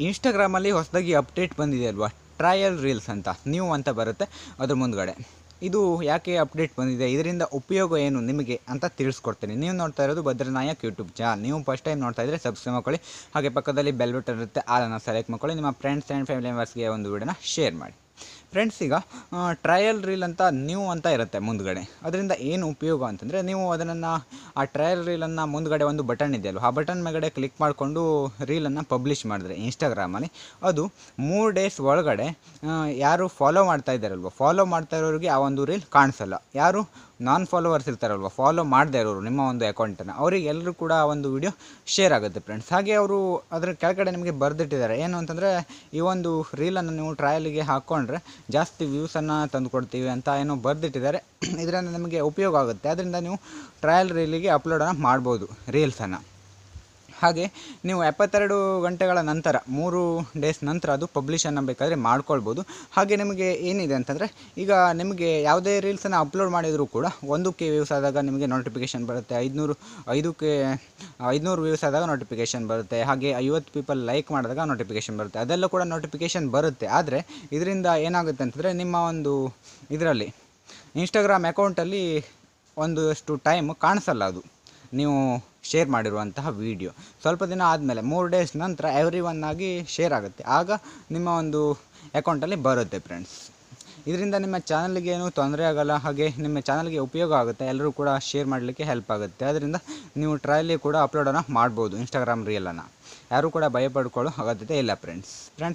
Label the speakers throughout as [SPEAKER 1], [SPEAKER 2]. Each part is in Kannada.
[SPEAKER 1] ಇನ್ಸ್ಟಾಗ್ರಾಮಲ್ಲಿ ಹೊಸದಾಗಿ ಅಪ್ಡೇಟ್ ಬಂದಿದೆ ಅಲ್ವಾ, ಟ್ರಯಲ್ ರೀಲ್ಸ್ ಅಂತ ನ್ಯೂ ಅಂತ ಬರುತ್ತೆ ಅದ್ರ ಮುಂದ್ಗಡೆ. ಇದು ಯಾಕೆ ಅಪ್ಡೇಟ್ ಬಂದಿದೆ, ಇದರಿಂದ ಉಪಯೋಗ ಏನು ನಿಮಗೆ ಅಂತ ತಿಳಿಸ್ಕೊಡ್ತೀನಿ. ನೀವು ನೋಡ್ತಾ ಇರೋದು ಭದ್ರನಾಯಕ್ ಯೂಟ್ಯೂಬ್ ಚಾನಲ್. ನೀವು ಫಸ್ಟ್ ಟೈಮ್ ನೋಡ್ತಾ ಇದ್ದರೆ ಸಬ್ಸ್ಕ್ರೈಬ್ ಮಾಡ್ಕೊಳ್ಳಿ. ಹಾಗೆ ಪಕ್ಕದಲ್ಲಿ ಬೆಲ್ ಬಟನ್ ಇರುತ್ತೆ, ಅದನ್ನು ಸೆಲೆಕ್ಟ್ ಮಾಡ್ಕೊಳ್ಳಿ. ನಿಮ್ಮ ಫ್ರೆಂಡ್ಸ್ ಆ್ಯಂಡ್ ಫ್ಯಾಮಿಲಿ ಮೆಂಬರ್ಸ್ಗೆ ಒಂದು ವಿಡಿಯೋನ ಶೇರ್ ಮಾಡಿ. ಫ್ರೆಂಡ್ಸ್, ಈಗ ಟ್ರಯಲ್ ರೀಲ್ ಅಂತ ನ್ಯೂ ಅಂತ ಇರುತ್ತೆ ಮುಂದ್ಗಡೆ. ಅದರಿಂದ ಏನು ಉಪಯೋಗ ಅಂತಂದರೆ, ನೀವು ಅದನ್ನು ಆ ಟ್ರಯಲ್ ರೀಲನ್ನು ಮುಂದ್ಗಡೆ ಒಂದು ಬಟನ್ ಇದೆಯಲ್ಲ, ಆ ಬಟನ್ ಮೇಲ್ಗಡೆ ಕ್ಲಿಕ್ ಮಾಡಿಕೊಂಡು ರೀಲನ್ನು ಪಬ್ಲಿಷ್ ಮಾಡಿದ್ರೆ ಇನ್ಸ್ಟಾಗ್ರಾಮಲ್ಲಿ, ಅದು 3 ಡೇಸ್ ಒಳಗಡೆ ಯಾರು ಫಾಲೋ ಮಾಡ್ತಾ ಇದ್ದಾರಲ್ವ, ಫಾಲೋ ಮಾಡ್ತಾ ಇರೋರಿಗೆ ಆ ಒಂದು ರೀಲ್ ಕಾಣಿಸಲ್ಲ. ಯಾರು ನಾನ್ ಫಾಲೋವರ್ಸ್ ಇರ್ತಾರಲ್ವ, ಫಾಲೋ ಮಾಡದೇ ಇರೋರು ನಿಮ್ಮ ಒಂದು ಅಕೌಂಟನ್ನು, ಅವರಿಗೆಲ್ಲರೂ ಕೂಡ ಆ ಒಂದು ವಿಡಿಯೋ ಶೇರ್ ಆಗುತ್ತೆ ಫ್ರೆಂಡ್ಸ್. ಹಾಗೆ ಅವರು ಅದರ ಕೆಳಗಡೆ ನಿಮಗೆ ಬರೆದಿಟ್ಟಿದ್ದಾರೆ ಏನು ಅಂತಂದರೆ, ಈ ಒಂದು ರೀಲನ್ನು ನೀವು ಟ್ರಯಲಿಗೆ ಹಾಕ್ಕೊಂಡ್ರೆ ಜಾಸ್ತಿ ವ್ಯೂಸನ್ನು ತಂದು ಕೊಡ್ತೀವಿ ಅಂತ ಏನೋ ಬರೆದಿಟ್ಟಿದ್ದಾರೆ. ಇದರಿಂದ ನಿಮಗೆ ಉಪಯೋಗ ಆಗುತ್ತೆ. ಅದರಿಂದ ನೀವು ಟ್ರಯಲ್ ರೀಲಿಗೆ ಅಪ್ಲೋಡನ್ನು ಮಾಡ್ಬೋದು ರೀಲ್ಸನ್ನು. ಹಾಗೆ ನೀವು 72 ಗಂಟೆಗಳ ನಂತರ 3 ಡೇಸ್ ನಂತರ ಅದು ಪಬ್ಲಿಷನ್ನು ಬೇಕಾದರೆ ಮಾಡ್ಕೊಳ್ಬೋದು. ಹಾಗೆ ನಿಮಗೆ ಏನಿದೆ ಅಂತಂದರೆ, ಈಗ ನಿಮಗೆ ಯಾವುದೇ ರೀಲ್ಸನ್ನು ಅಪ್ಲೋಡ್ ಮಾಡಿದರೂ ಕೂಡ 1K ವ್ಯೂಸ್ ಆದಾಗ ನಿಮಗೆ ನೋಟಿಫಿಕೇಷನ್ ಬರುತ್ತೆ, 500 ವ್ಯೂಸ್ ಆದಾಗ ನೋಟಿಫಿಕೇಷನ್ ಬರುತ್ತೆ, ಹಾಗೆ 50 ಪೀಪಲ್ ಲೈಕ್ ಮಾಡಿದಾಗ ನೋಟಿಫಿಕೇಷನ್ ಬರುತ್ತೆ, ಅದೆಲ್ಲ ಕೂಡ ನೋಟಿಫಿಕೇಷನ್ ಬರುತ್ತೆ. ಆದರೆ ಇದರಿಂದ ಏನಾಗುತ್ತೆ ಅಂತಂದರೆ, ನಿಮ್ಮ ಒಂದು ಇದರಲ್ಲಿ ಇನ್ಸ್ಟಾಗ್ರಾಮ್ ಅಕೌಂಟಲ್ಲಿ ಒಂದಷ್ಟು ಟೈಮ್ ಕಾಣಿಸಲ್ಲ ಅದು ನೀವು ಶೇರ್ ಮಾಡಿರುವಂತಹ ವೀಡಿಯೋ. ಸ್ವಲ್ಪ ದಿನ ಆದಮೇಲೆ 3 ಡೇಸ್ ನಂತರ ಎವ್ರಿ ಆಗಿ ಶೇರ್ ಆಗುತ್ತೆ, ಆಗ ನಿಮ್ಮ ಒಂದು ಅಕೌಂಟಲ್ಲಿ ಬರುತ್ತೆ ಫ್ರೆಂಡ್ಸ್. ಇದರಿಂದ ನಿಮ್ಮ ಚಾನಲ್ಗೆ ಏನೂ ತೊಂದರೆ ಆಗೋಲ್ಲ, ಹಾಗೆ ನಿಮ್ಮ ಚಾನಲ್ಗೆ ಉಪಯೋಗ ಆಗುತ್ತೆ, ಎಲ್ಲರೂ ಕೂಡ ಶೇರ್ ಮಾಡಲಿಕ್ಕೆ ಹೆಲ್ಪ್ ಆಗುತ್ತೆ. ಅದರಿಂದ ನೀವು ಟ್ರಯಲಿ ಕೂಡ ಅಪ್ಲೋಡನ್ನು ಮಾಡ್ಬೋದು ಇನ್ಸ್ಟಾಗ್ರಾಮ್ ರೀಲನ್ನು. ಯಾರೂ ಕೂಡ ಭಯಪಡ್ಕೊಳ್ಳೋ ಅಗತ್ಯತೆ ಇಲ್ಲ ಫ್ರೆಂಡ್ಸ್.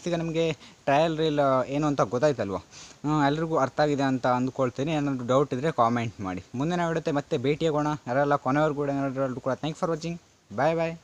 [SPEAKER 1] ಈಗ ನಿಮಗೆ ಟ್ರಯಲ್ ರೀಲ್ ಏನು ಅಂತ ಗೊತ್ತಾಯ್ತಲ್ವ, ಎಲ್ರಿಗೂ ಅರ್ಥ ಆಗಿದೆ ಅಂತ ಅಂದ್ಕೊಳ್ತೀನಿ. ಏನಾದರೂ ಡೌಟ್ ಇದ್ದರೆ ಕಾಮೆಂಟ್ ಮಾಡಿ. ಮುಂದಿನ ವಿಡಿಯೋತೆ ಮತ್ತೆ ಭೇಟಿಯಾಗೋಣ. ಯಾರೆಲ್ಲ ಕೊನೆಯವ್ರು ಕೂಡ thanks for watching. Bye bye.